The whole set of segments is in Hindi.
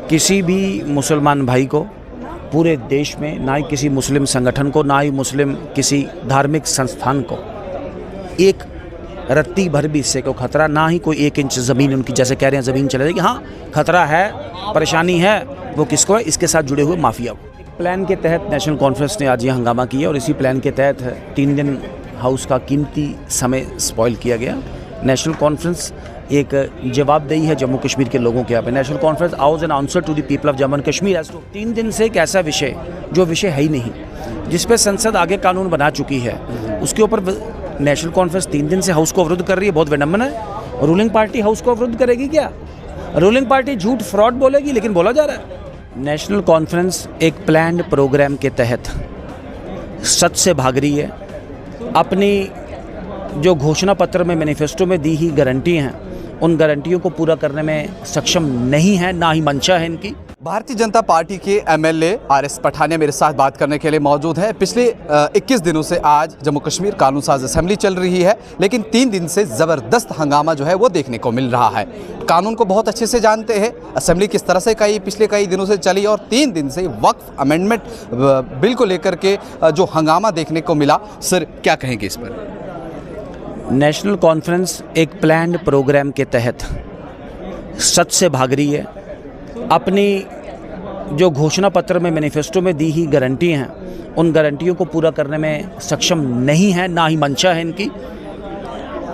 किसी भी मुसलमान भाई को पूरे देश में, ना ही किसी मुस्लिम संगठन को, ना ही मुस्लिम किसी धार्मिक संस्थान को एक रत्ती भर भी इससे को खतरा, ना ही कोई 1 इंच ज़मीन उनकी, जैसे कह रहे हैं ज़मीन चले जाएगी। हाँ, खतरा है, परेशानी है, वो किसको है? इसके साथ जुड़े हुए माफिया को। एक प्लान के तहत नेशनल कॉन्फ्रेंस ने आज ये हंगामा किया और इसी प्लान के तहत 3 दिन हाउस का कीमती समय स्पॉइल किया गया। नेशनल कॉन्फ्रेंस एक जवाबदेही है जम्मू कश्मीर के लोगों के यहाँ पे। National Conference owes an answer to the people of Jammu and Kashmir as to 3 दिन से एक ऐसा विषय जो विषय है ही नहीं, जिस पे संसद आगे कानून बना चुकी है, उसके ऊपर नेशनल कॉन्फ्रेंस 3 दिन से हाउस को अवरुद्ध कर रही है। बहुत विडंबना है। रूलिंग पार्टी हाउस को अवरुद्ध करेगी क्या? रूलिंग पार्टी झूठ फ्रॉड बोलेगी, लेकिन बोला जा रहा है। नेशनल कॉन्फ्रेंस एक प्लान्ड प्रोग्राम के तहत सच से भाग रही है। अपनी जो घोषणा पत्र में, मैनिफेस्टो में दी ही गारंटी हैं, उन गारंटियों को पूरा करने में सक्षम नहीं है, ना ही मंशा है इनकी। भारतीय जनता पार्टी के एमएलए आरएस पठानिया मेरे साथ बात करने के लिए मौजूद है। पिछले 21 दिनों से आज जम्मू कश्मीर कानून साज असेंबली चल रही है, लेकिन 3 दिन से ज़बरदस्त हंगामा जो है वो देखने को मिल रहा है। कानून को बहुत अच्छे से जानते हैं, असेंबली किस तरह से पिछले कई दिनों से चली, और 3 दिन से वक्फ अमेंडमेंट बिल को लेकर के जो हंगामा देखने को मिला, सर क्या कहेंगे इस पर? नेशनल कॉन्फ्रेंस एक प्लान्ड प्रोग्राम के तहत सच से भाग रही है। अपनी जो घोषणा पत्र में, मैनिफेस्टो में दी ही गारंटी हैं, उन गारंटियों को पूरा करने में सक्षम नहीं है, ना ही मंशा है इनकी।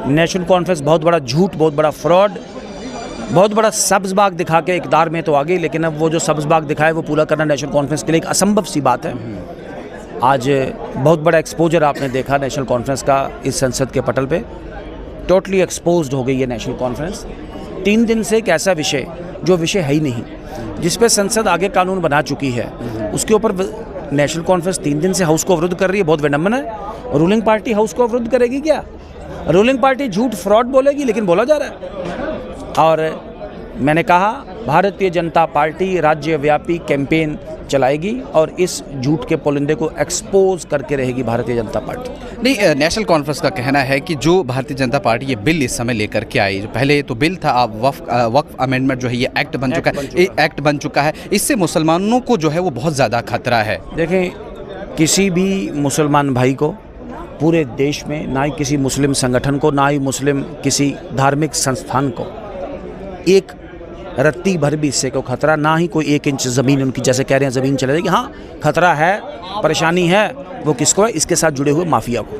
नेशनल कॉन्फ्रेंस बहुत बड़ा झूठ, बहुत बड़ा फ्रॉड, बहुत बड़ा सब्ज़ बाग दिखा के इक़्तिदार में तो आ गई, लेकिन अब वो जो सब्ज़ बाग दिखाए वो पूरा करना नेशनल कॉन्फ्रेंस के लिए एक असंभव सी बात है। आज बहुत बड़ा एक्सपोजर आपने देखा नेशनल कॉन्फ्रेंस का इस संसद के पटल पे। टोटली एक्सपोज्ड हो गई है नेशनल कॉन्फ्रेंस। 3 दिन से एक ऐसा विषय जो विषय है ही नहीं, जिस पे संसद आगे कानून बना चुकी है, उसके ऊपर नेशनल कॉन्फ्रेंस 3 दिन से हाउस को अवरुद्ध कर रही है। बहुत विडंबना है। रूलिंग पार्टी हाउस को अवरुद्ध करेगी क्या? रूलिंग पार्टी झूठ फ्रॉड बोलेगी, लेकिन बोला जा रहा है। और मैंने कहा, भारतीय जनता पार्टी राज्यव्यापी कैंपेन चलाएगी और इस झूठ के पोलिंदे को एक्सपोज करके रहेगी भारतीय जनता पार्टी। नहीं, नेशनल कॉन्फ्रेंस का कहना है कि जो भारतीय जनता पार्टी ये बिल इस समय लेकर के आई, जो पहले तो बिल था, अब वक्फ अमेंडमेंट जो है ये एक्ट बन चुका है, इससे मुसलमानों को जो है वो बहुत ज़्यादा खतरा है। देखें, किसी भी मुसलमान भाई को पूरे देश में, ना ही किसी मुस्लिम संगठन को, ना ही मुस्लिम किसी धार्मिक संस्थान को एक रत्ती भर भी इससे को खतरा, ना ही कोई 1 इंच ज़मीन उनकी, जैसे कह रहे हैं ज़मीन चले जाएगी। हाँ, खतरा है, परेशानी है, वो किसको है? इसके साथ जुड़े हुए माफिया को।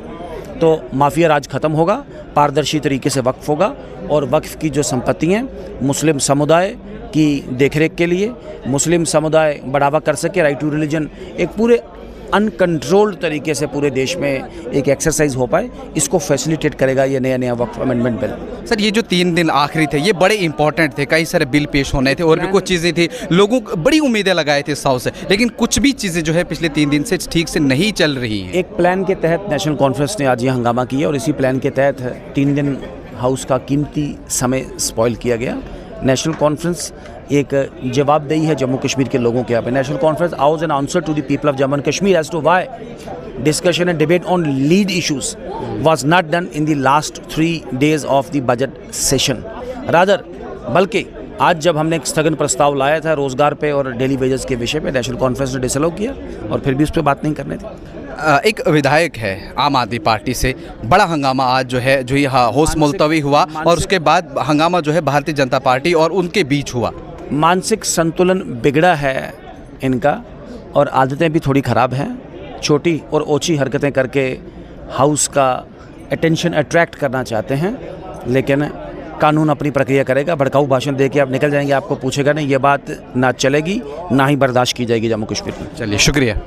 तो माफिया राज खत्म होगा, पारदर्शी तरीके से वक्फ होगा, और वक्फ की जो संपत्ति हैं मुस्लिम समुदाय की देखरेख के लिए, मुस्लिम समुदाय बढ़ावा कर सके, राइट टू रिलीजन एक पूरे अनकंट्रोल्ड तरीके से पूरे देश में एक एक्सरसाइज हो पाए, इसको फैसिलिटेट करेगा ये नया वक्फ अमेंडमेंट बिल। सर, ये जो 3 दिन आखिरी थे ये बड़े इंपॉर्टेंट थे, कई सारे बिल पेश होने थे और भी कुछ चीज़ें थी, लोगों को बड़ी उम्मीदें लगाए थे इस हाउस से, लेकिन कुछ भी चीज़ें जो है पिछले 3 दिन से ठीक से नहीं चल रही हैं। एक प्लान के तहत नेशनल कॉन्फ्रेंस ने आज ये हंगामा किया और इसी प्लान के तहत 3 दिन हाउस का कीमती समय स्पॉइल किया गया। नेशनल कॉन्फ्रेंस एक जवाबदेही है जम्मू कश्मीर के लोगों के यहाँ पे। National Conference owes an answer to the people of Jammu and Kashmir as to why discussion and debate on lead issues was not done in the last 3 days of the budget session rather, बल्कि आज जब हमने एक स्थगन प्रस्ताव लाया था रोजगार पे और डेली वेजेस के विषय पे, नेशनल कॉन्फ्रेंस ने डिसअलाउ किया और फिर भी उस पर बात नहीं करने थी। एक विधायक है आम आदमी पार्टी से, बड़ा हंगामा आज जो है जो यहाँ होश मुलतवी हुआ, और उसके बाद हंगामा जो है भारतीय जनता पार्टी और उनके बीच हुआ। मानसिक संतुलन बिगड़ा है इनका, और आदतें भी थोड़ी ख़राब हैं। छोटी और ओछी हरकतें करके हाउस का अटेंशन अट्रैक्ट करना चाहते हैं, लेकिन कानून अपनी प्रक्रिया करेगा। भड़काऊ भाषण दे के आप निकल जाएंगे, आपको पूछेगा नहीं, ये बात ना चलेगी, ना ही बर्दाश्त की जाएगी जम्मू कश्मीर में। चलिए, शुक्रिया।